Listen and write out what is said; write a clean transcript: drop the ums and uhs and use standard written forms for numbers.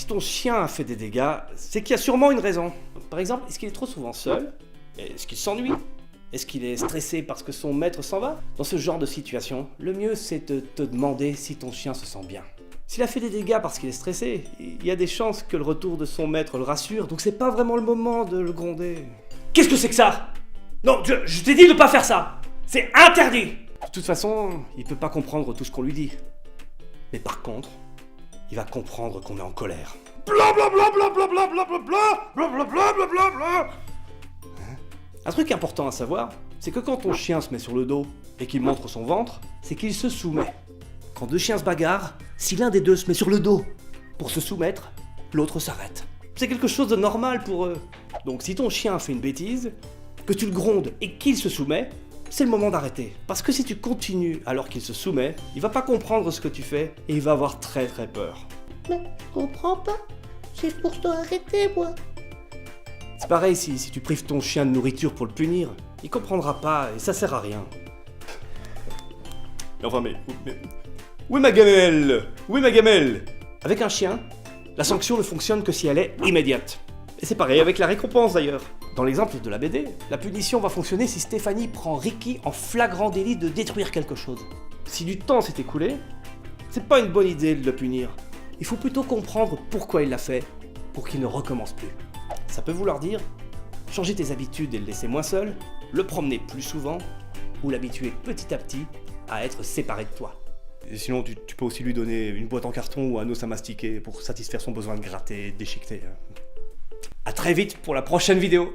ton chien a fait des dégâts, c'est qu'il y a sûrement une raison. Par exemple, est-ce qu'il est trop souvent seul? Est-ce qu'il s'ennuie? Est-ce qu'il est stressé parce que son maître s'en va? Dans ce genre de situation, le mieux c'est de te demander si ton chien se sent bien. S'il a fait des dégâts parce qu'il est stressé, il y a des chances que le retour de son maître le rassure, donc c'est pas vraiment le moment de le gronder. Qu'est-ce que c'est que ça? Non, je t'ai dit de pas faire ça! C'est interdit! De toute façon, il peut pas comprendre tout ce qu'on lui dit. Mais par contre, il va comprendre qu'on est en colère. Un truc important à savoir, c'est que quand ton chien se met sur le dos et qu'il montre son ventre, c'est qu'il se soumet. Quand deux chiens se bagarrent, si l'un des deux se met sur le dos pour se soumettre, l'autre s'arrête. C'est quelque chose de normal pour eux. Donc si ton chien fait une bêtise, que tu le grondes et qu'il se soumet, c'est le moment d'arrêter. Parce que si tu continues alors qu'il se soumet, il va pas comprendre ce que tu fais et il va avoir très peur. Mais je comprends pas. C'est pour t'arrêter, moi. C'est pareil si tu prives ton chien de nourriture pour le punir, il comprendra pas et ça sert à rien. Enfin mais où est ma gamelle? Où est ma gamelle? Avec un chien, la sanction ne fonctionne que si elle est immédiate. Et c'est pareil avec la récompense d'ailleurs. Dans l'exemple de la BD, la punition va fonctionner si Stéphanie prend Ricky en flagrant délit de détruire quelque chose. Si du temps s'est écoulé, c'est pas une bonne idée de le punir. Il faut plutôt comprendre pourquoi il l'a fait, pour qu'il ne recommence plus. Ça peut vouloir dire changer tes habitudes et le laisser moins seul, le promener plus souvent, ou l'habituer petit à petit à être séparé de toi. Et sinon, tu peux aussi lui donner une boîte en carton ou un os à mastiquer pour satisfaire son besoin de gratter et de déchiqueter. À très vite pour la prochaine vidéo.